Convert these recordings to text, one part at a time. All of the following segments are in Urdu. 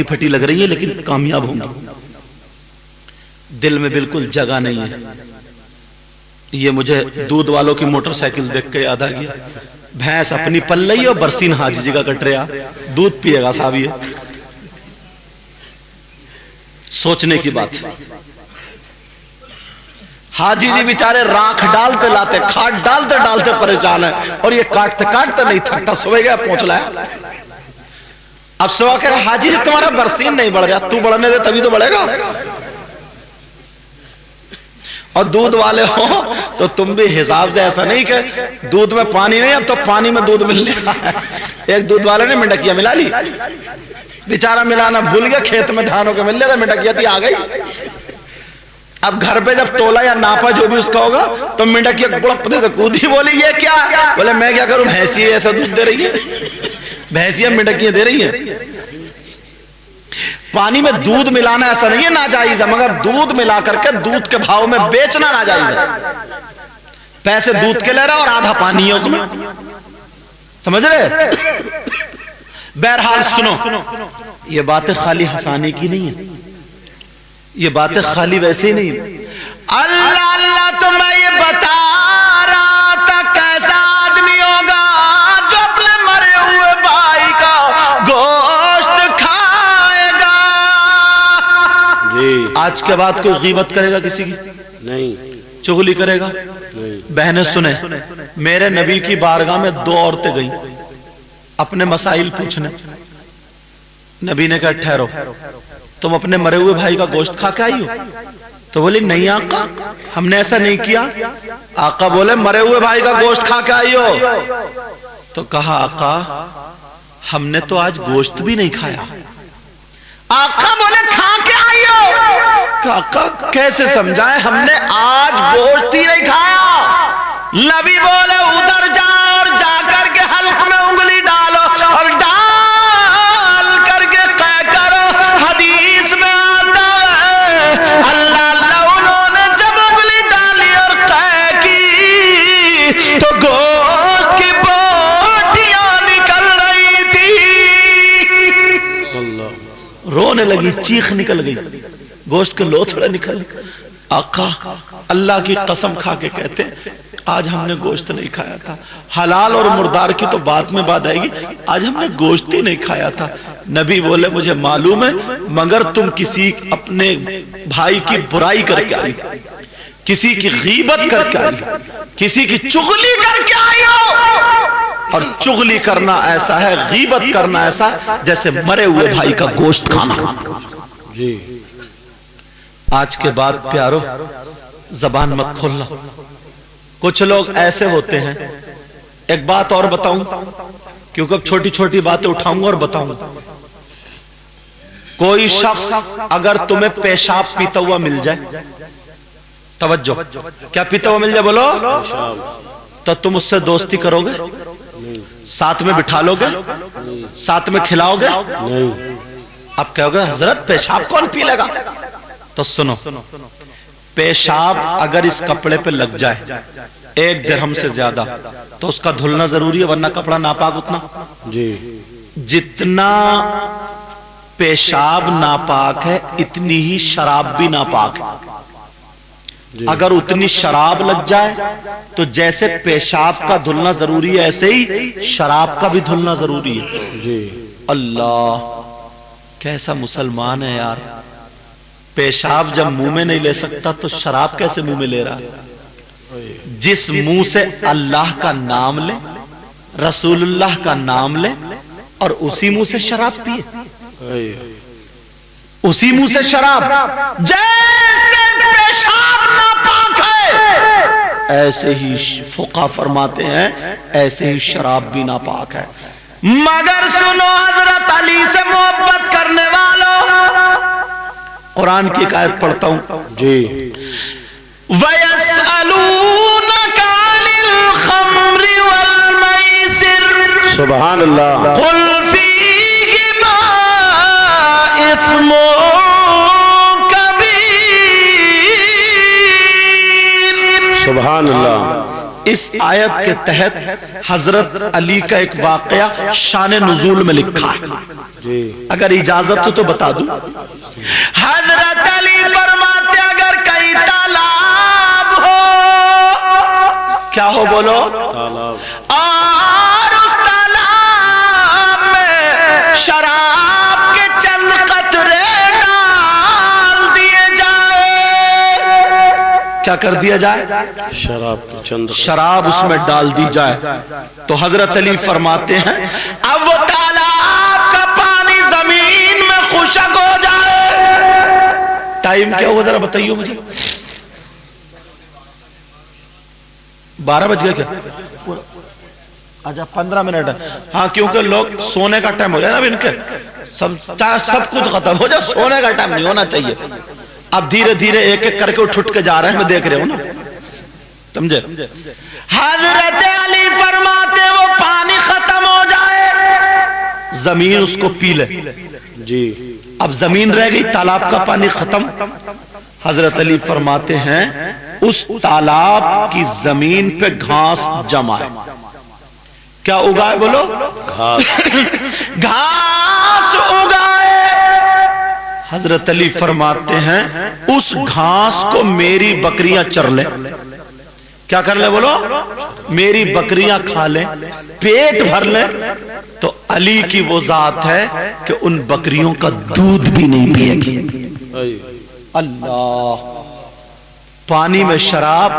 پھٹی لگ رہی ہے لیکن کامیاب ہوں گی. دل میں بالکل جگہ نہیں ہے. یہ مجھے دودھ والوں کی موٹر سائیکل دیکھ کے یاد آ گیا. بھینس اپنی پل رہی ہے، برسین حاجی جی کا کٹ رہا، دودھ پیے گا صاحب. یہ سوچنے کی بات. حاجی جی بیچارے راکھ ڈالتے لاتے، کھاٹ ڈالتے ڈالتے پریشان ہیں، اور یہ کاٹتے کاٹتے نہیں تھکتا، سوئے گیا پہنچ لایا. اب سوا کہہ رہا حاجی جی تمہارا برسین نہیں بڑھ رہا. تو بڑھنے دے تبھی تو بڑھے گا. اور دودھ والے ہو تو تم بھی حساب سے ایسا نہیں کہ دودھ میں پانی نہیں، اب تو پانی میں دودھ مل رہا ہے. ایک دودھ والے نے منڈکیاں ملا لی، بیچارہ ملانا بھول گیا، کھیت میں دھانوں کے مل لیا تھا، منڈکیاں تھی آ گئی. اب گھر پہ جب تولا یا ناپا جو بھی اس کا ہوگا تو منڈکیاں گڑپتے سے کودی، بولی یہ کیا؟ بولے میں کیا کروں، بھینسی ایسا دودھ دے رہی ہے، بھینسیاں منڈکیاں دے رہی ہیں. پانی میں دودھ ملانا ایسا نہیں ہے ناجائز ہے، مگر دودھ ملا کر کے دودھ کے بھاؤ میں بیچنا ناجائز ہے. پیسے دودھ کے لے رہا اور آدھا پانی ہے اس میں، سمجھ رہے؟ بہرحال سنو، یہ باتیں خالی ہنسانے کی نہیں ہیں، یہ باتیں خالی ویسے ہی نہیں ہیں. اللہ اللہ تو میں یہ بتا رہا تھا کیسا آدمی ہوگا جو اپنے مرے ہوئے بھائی کا گوشت کھائے گا. آج کے بعد کوئی غیبت کرے گا کسی کی نہیں، چغلی کرے گا نہیں. بہنیں سنیں، میرے نبی کی بارگاہ میں 2 عورتیں گئیں اپنے مسائل پوچھنے. نبی نے کہا ٹھہرو، تم اپنے مرے ہوئے بھائی کا گوشت کھا کے آئی ہو؟ تو بولی نہیں آقا ہم نے ایسا نہیں کیا. آقا بولے مرے ہوئے بھائی کا گوشت کھا کے آئی ہو؟ تو کہا آقا ہم نے تو آج گوشت بھی نہیں کھایا. آقا بولے کھا کے آئی ہو؟ آقا کیسے سمجھائیں، ہم نے آج گوشت ہی نہیں کھایا. نبی بولے ادھر جا اور جا کر کے حلق میں انگلی ڈالو اور ڈال کر کے قے کرو. حدیث میں آتا ہے اللہ اللہ انہوں نے جب انگلی ڈالی اور قے کی تو گوشت کی بوٹیاں نکل رہی تھی. رونے لگی، چیخ نکل گئی، گوشت کے لوتھڑے نکل. آقا اللہ کی قسم کھا کے کہتے آج ہم نے گوشت نہیں کھایا تھا. حلال اور مردار کی تو بات میں بات آئے گی، آج ہم نے گوشت ہی نہیں کھایا تھا. نبی بولے مجھے معلوم ہے مگر تم کسی اپنے بھائی کی برائی کر کے آئی، کسی کی غیبت کر کے آئی، کسی کی چغلی کر کے آئی ہو. اور چغلی کرنا ایسا ہے، غیبت کرنا ایسا جیسے مرے ہوئے بھائی کا گوشت کھانا. جی آج کے بعد پیارو زبان مت کھولنا. کچھ لوگ ایسے ہوتے ہیں، ایک بات اور بتاؤں کیونکہ اب چھوٹی چھوٹی باتیں اٹھاؤں گا اور بتاؤں گا. کوئی شخص اگر تمہیں پیشاب پیتا ہوا مل جائے، توجہ، کیا پیتا ہوا مل جائے بولو، تو تم اس سے دوستی کرو گے؟ ساتھ میں بٹھا لو گے؟ ساتھ میں کھلاؤ گے؟ نہیں. اب کہو گے حضرت پیشاب کون پی لے گا؟ تو سنو، پیشاب اگر اس کپڑے پہ لگ جائے 1 درہم سے زیادہ تو اس کا دھلنا ضروری ہے، ورنہ کپڑا ناپاک اتنا. جی جتنا پیشاب ناپاک ہے اتنی ہی شراب بھی ناپاک ہے. اگر اتنی شراب لگ جائے تو جیسے پیشاب کا دھلنا ضروری ہے ایسے ہی شراب کا بھی دھلنا ضروری ہے. جی اللہ کیسا مسلمان ہے یار، پیشاب جب منہ میں نہیں لے سکتا تو شراب کیسے منہ میں لے رہا ہے؟ جس منہ سے اللہ کا نام لے، رسول اللہ کا نام لے اور اسی منہ سے شراب پیے، اسی منہ سے شراب. جیسے پیشاب ناپاک ہے ایسے ہی فقہ فرماتے ہیں ایسے ہی شراب بھی ناپاک ہے. مگر سنو حضرت علی سے محبت کرنے والوں، قرآن کی ایک آیت پڑھتا ہوں. جی وَيَسْأَلُونَكَ عَنِ الْخَمْرِ وَالْمَيْسِرِ سبحان اللہ. قُلْ فِيهِمَا إِثْمٌ كَبِيرٌ. سبحان اللہ. اس آیت کے تحت حضرت علی کا ایک واقعہ شان نزول میں لکھا ہے، جی اگر اجازت تو بتا دوں۔ حضرت علی فرماتے اگر کئی تالاب ہو، کیا ہو بولو، تالاب، اور اس تالاب میں شراب کے چند قطرے ڈال دیے جائے، کیا کر دیا جائے، شراب کے چند شراب اس میں ڈال دی جائے، تو حضرت علی فرماتے ہیں اب وہ تالاب کا پانی زمین میں خشک ہو جائے۔ ٹائم کیا ہوا ذرا بتائیے مجھے، 12 بج گئے کیا، اچھا 15 منٹ ہے، ہاں کیونکہ لوگ سونے کا ٹائم ہو جائے نا اب ان کے، سب کچھ ختم ہو جائے، سونے کا ٹائم نہیں ہونا چاہیے۔ اب دھیرے دھیرے ایک ایک کر کے اٹھ کے جا رہے ہیں، میں دیکھ رہے ہوں نا، سمجھے۔ حضرت علی فرماتے وہ پانی ختم ہو جائے، زمین اس کو پی لے، جی اب زمین رہ گئی، تالاب کا پانی ختم، حضرت علی فرماتے ہیں اس تالاب کی زمین پہ گھاس جمائے، کیا اگائے بولو، گھاس، گھاس اگائے۔ حضرت علی فرماتے ہیں اس گھاس کو میری بکریاں چر لیں، کیا کر لیں بولو، میری بکریاں کھا لیں، پیٹ بھر لیں، تو علی کی وہ ذات ہے کہ ان بکریوں کا دودھ بھی نہیں پیے گی۔ اللہ، پانی میں شراب،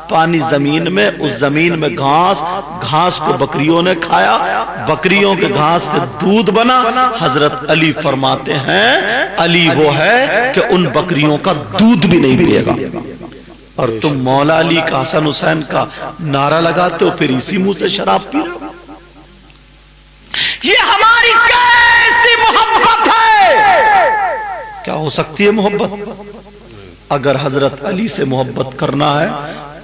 پانی زمین میں، اس زمین میں گھاس، گھاس کو بکریوں نے کھایا، بکریوں کے گھاس سے دودھ بنا۔ حضرت علی فرماتے ہیں علی وہ ہے کہ ان بکریوں کا دودھ بھی نہیں پیے گا، اور تم مولا علی کا، حسن حسین کا نعرہ لگاتے ہو، پھر اسی منہ سے شراب پی رہے ہو۔ یہ ہماری کیسی محبت ہے، کیا ہو سکتی ہے محبت؟ اگر حضرت علی سے محبت کرنا ہے،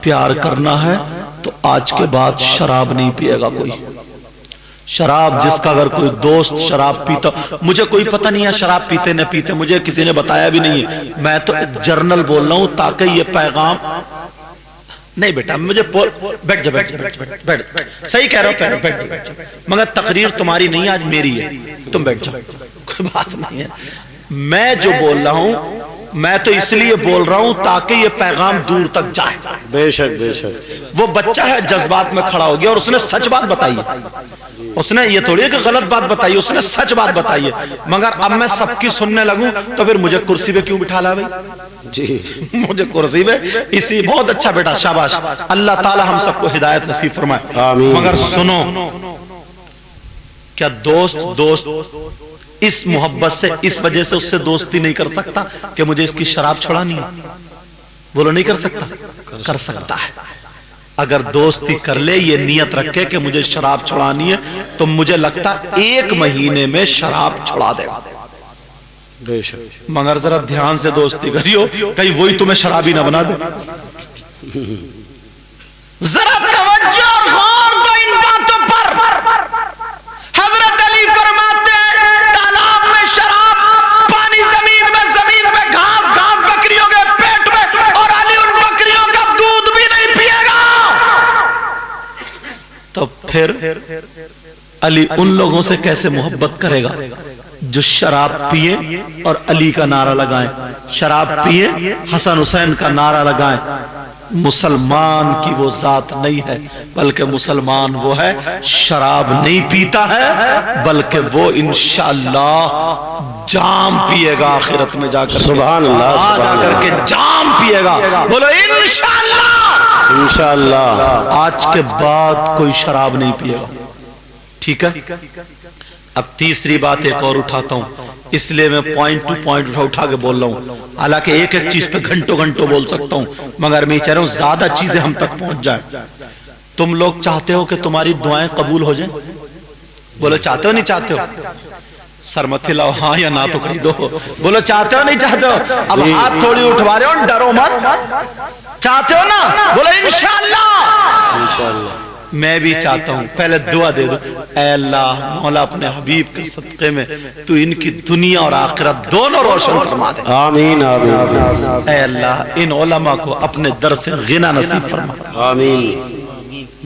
پیار کرنا ہے، تو آج کے بعد شراب نہیں پیے گا کوئی۔ شراب جس کا اگر کوئی دوست شراب پیتا، مجھے کوئی پتہ نہیں ہے شراب پیتے نہ پیتے، مجھے کسی نے بتایا بھی نہیں ہے، میں تو ایک جرنل بول رہا ہوں تاکہ یہ پیغام نہیں بیٹا، مجھے بیٹھ جا، بیٹھ، صحیح کہہ رہا ہوں، بیٹھ جا، مگر تقریر تمہاری نہیں آج میری ہے، تم بیٹھ جاؤ، کوئی بات نہیں ہے۔ میں جو بول رہا ہوں میں تو اس لیے بول رہا ہوں تاکہ یہ پیغام دور تک جائے۔ بے شک بے شک، وہ بچہ ہے جذبات میں کھڑا ہو گیا اور اس نے سچ بات بتائی ہے، اس نے یہ تھوڑی ہے کہ غلط بات بتائی، اس نے سچ بات بتائی ہے، مگر اب میں سب کی سننے لگوں تو پھر مجھے کرسی پہ کیوں بٹھا لا بھائی، جی مجھے کرسی پہ اسی، بہت اچھا بیٹا، شاباش، اللہ تعالی ہم سب کو ہدایت نصیب فرمائے۔ آمین۔ مگر سنو، کیا دوست اس محبت سے، اس وجہ سے اس سے دوستی نہیں کر سکتا کہ مجھے اس کی شراب چھڑانی ہے؟ بولو نہیں کر سکتا، کر سکتا ہے۔ اگر دوستی کر لے، یہ نیت رکھے کہ مجھے شراب چھڑانی ہے، تو مجھے لگتا 1 مہینے میں شراب چھڑا دے گا۔ بے شک، مگر ذرا دھیان سے دوستی کریو، کہیں وہی تمہیں شرابی نہ بنا دے۔ ذرا توجہ اور غور دو ان باتوں پر۔ حضرت علی فرماتے ہیں تالاب میں شراب، پانی زمین میں، زمین میں گھاس، گھاس بکریوں کے پیٹ میں، اور علی ان بکریوں کا دودھ بھی نہیں پیے گا۔ تو پھر علی ان لوگوں سے کیسے محبت کرے گا جو شراب پیے اور علی کا نعرہ لگائیں، شراب پیے حسن حسین کا نعرہ لگائیں؟ مسلمان کی وہ ذات نہیں ہے، بلکہ مسلمان وہ ہے شراب نہیں پیتا ہے، بلکہ وہ انشاءاللہ جام پیے گا آخرت میں جا کر، سبحان اللہ، جا کر کے جام پیے گا، بولو انشاءاللہ، انشاءاللہ۔ آج کے بعد کوئی شراب نہیں پیے گا، ٹھیک ہے؟ اب تیسری بات ایک اور اٹھاتا ہوں، اس لیے میں پوائنٹ ٹو پوائنٹ اٹھا کے بول رہا ہوں، حالانکہ ایک ایک چیز پہ گھنٹوں گھنٹوں بول سکتا ہوں، مگر میں چاہ رہا ہوں زیادہ چیزیں ہم تک پہنچ جائیں۔ تم لوگ چاہتے ہو کہ تمہاری دعائیں قبول ہو جائیں؟ بولو چاہتے ہو نہیں چاہتے ہو؟ سر مت ہلاؤ، ہاں یا نہ تو کہی دو، بولو چاہتے ہو نہیں چاہتے ہو؟ اب ہاتھ تھوڑی اٹھوا رہے ہو، ڈرو مت، چاہتے ہو نا؟ بولو انشاءاللہ، انشاءاللہ میں بھی چاہتا ہوں۔ پہلے دعا دے دو، اے اللہ مولا اپنے حبیب کے صدقے میں تو ان کی دنیا اور آخرت دونوں روشن فرما دے۔ آمین آمین اے اللہ ان علماء کو اپنے در سے غنا نصیب فرما دے۔ آمین۔